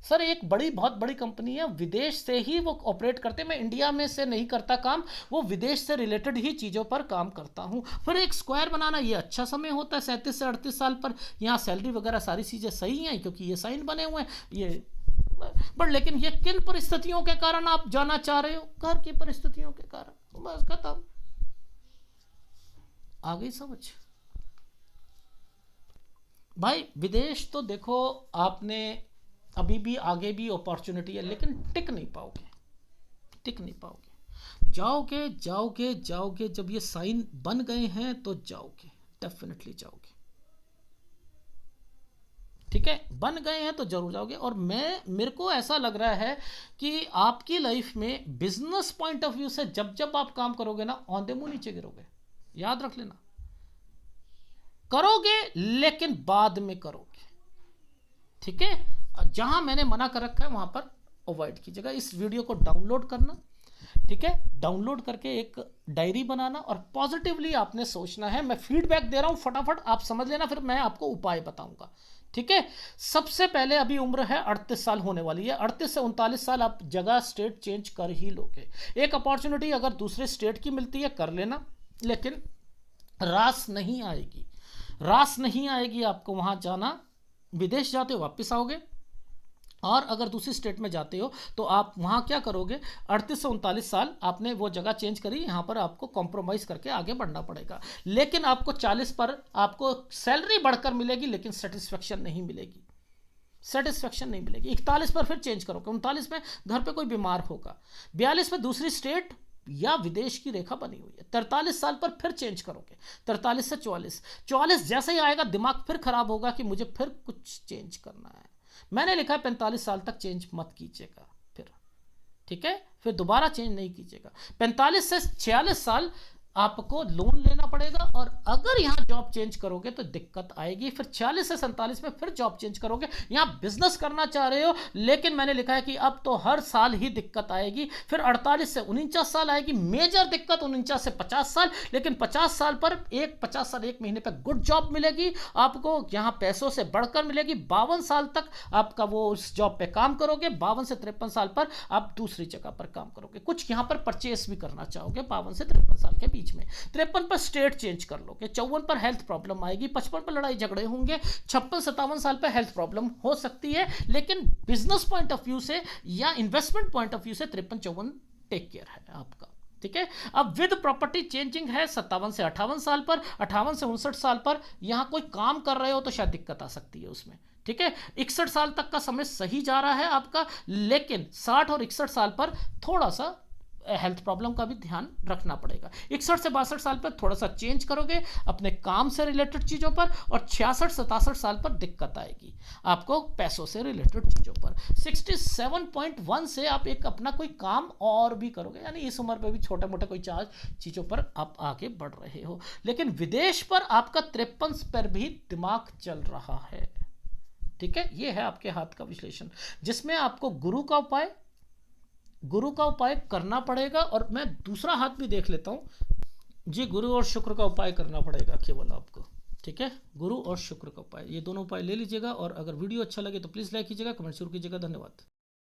सर, एक बड़ी बहुत बड़ी कंपनी है, विदेश से ही वो ऑपरेट करते हैं, मैं इंडिया में से नहीं करता काम, वो विदेश से रिलेटेड ही चीज़ों पर काम करता हूँ। फिर एक स्क्वायर बनाना ये अच्छा समय होता है 37 से 38 साल पर, यहाँ सैलरी वगैरह सारी चीज़ें सही हैं क्योंकि ये साइन बने हुए हैं ये। बट लेकिन ये किन परिस्थितियों के कारण आप जाना चाह रहे हो, घर की परिस्थितियों के कारण, बस खत्म। आ गई समझ भाई। विदेश तो देखो आपने अभी भी आगे भी अपॉर्चुनिटी है, लेकिन टिक नहीं पाओगे, टिक नहीं पाओगे। जाओगे जाओगे जाओगे, जब ये साइन बन गए हैं तो जाओगे, डेफिनेटली जाओगे, ठीक है, बन गए हैं तो जरूर जाओगे। और मेरे को ऐसा लग रहा है कि आपकी लाइफ में बिजनेस पॉइंट ऑफ व्यू से जब जब आप काम करोगे ना, औंधे मुंह नीचे गिरोगे, याद रख लेना। करोगे लेकिन बाद में करोगे, ठीक है। जहां मैंने मना कर रखा है वहां पर अवॉइड कीजिएगा। इस वीडियो को डाउनलोड करना, ठीक है, डाउनलोड करके एक डायरी बनाना और पॉजिटिवली आपने सोचना है। मैं फीडबैक दे रहा हूं, फटाफट आप समझ लेना, फिर मैं आपको उपाय बताऊंगा, ठीक है। सबसे पहले अभी उम्र है 38 साल होने वाली है, 38 से 39 साल आप जगह स्टेट चेंज कर ही लोगे। एक अपॉर्चुनिटी अगर दूसरे स्टेट की मिलती है कर लेना, लेकिन रास नहीं आएगी, रास नहीं आएगी आपको वहां जाना। विदेश जाते हो वापस आओगे, और अगर दूसरी स्टेट में जाते हो तो आप वहाँ क्या करोगे, 38 से 39 साल आपने वो जगह चेंज करी, यहाँ पर आपको कॉम्प्रोमाइज़ करके आगे बढ़ना पड़ेगा। लेकिन आपको 40 पर आपको सैलरी बढ़कर मिलेगी, लेकिन सेटिस्फेक्शन नहीं मिलेगी, सेटिस्फेक्शन नहीं मिलेगी। 41 पर फिर चेंज करोगे, 39 में घर पे कोई बीमार होगा, 42 में दूसरी स्टेट या विदेश की रेखा बनी हुई है, 43 साल पर फिर चेंज करोगे, 43 से 44, 44 जैसे ही आएगा दिमाग फिर खराब होगा कि मुझे फिर कुछ चेंज करना है। मैंने लिखा है 45 साल तक चेंज मत कीजिएगा फिर, ठीक है, फिर दोबारा चेंज नहीं कीजिएगा। 45 से 46 साल आपको लोन लेना पड़ेगा, और अगर यहाँ जॉब चेंज करोगे तो दिक्कत आएगी। फिर 46 से 47 में फिर जॉब चेंज करोगे, यहाँ बिजनेस करना चाह रहे हो, लेकिन मैंने लिखा है कि अब तो हर साल ही दिक्कत आएगी। फिर 48 से 49 साल आएगी मेजर दिक्कत, 49 से 50 साल, लेकिन 50 साल पर 50 साल 1 महीने पर गुड जॉब मिलेगी आपको, यहाँ पैसों से बढ़कर मिलेगी। 52 साल तक आपका वो उस जॉब पे काम करोगे, 52 से 53 साल पर आप दूसरी जगह पर काम करोगे, कुछ यहाँ पर परचेस भी करना चाहोगे 52 से 53 साल के बीच में। 53 पर स्टेट चेंज कर लोगे, 54 पर हेल्थ प्रॉब्लम आएगी, 55 पर लड़ाई झगड़े होंगे, 56-57 साल पर हेल्थ प्रॉब्लम हो सकती है, लेकिन बिजनेस पॉइंट ऑफ व्यू से या इन्वेस्टमेंट पॉइंट ऑफ व्यू से 53-54 टेक केयर है आपका, ठीक है। अब विद प्रॉपर्टी चेंजिंग है 57 से 58 साल पर, 58 से 59 साल पर यहां कोई काम कर रहे हो तो शायद दिक्कत आ सकती है उसमें, ठीक है। 61 साल तक का समय सही जा रहा है आपका, लेकिन 60 और 61 साल पर थोड़ा सा हेल्थ प्रॉब्लम का भी ध्यान रखना पड़ेगा। 61 से 62 साल पर थोड़ा सा चेंज करोगे अपने काम से रिलेटेड चीज़ों पर, और 66-67 साल पर दिक्कत आएगी आपको पैसों से रिलेटेड चीज़ों पर। 67.1 से आप एक अपना कोई काम और भी करोगे, यानी इस उम्र पे भी छोटे मोटे कोई चीज़ों पर आप आगे बढ़ रहे हो। लेकिन विदेश पर आपका 53 पर भी दिमाग चल रहा है, ठीक है। ये है आपके हाथ का विश्लेषण, जिसमें आपको गुरु का उपाय करना पड़ेगा। और मैं दूसरा हाथ भी देख लेता हूं जी, गुरु और शुक्र का उपाय करना पड़ेगा केवल आपको, ठीक है। गुरु और शुक्र का उपाय, ये दोनों उपाय ले लीजिएगा। और अगर वीडियो अच्छा लगे तो प्लीज़ लाइक कीजिएगा, कमेंट जरूर कीजिएगा। धन्यवाद।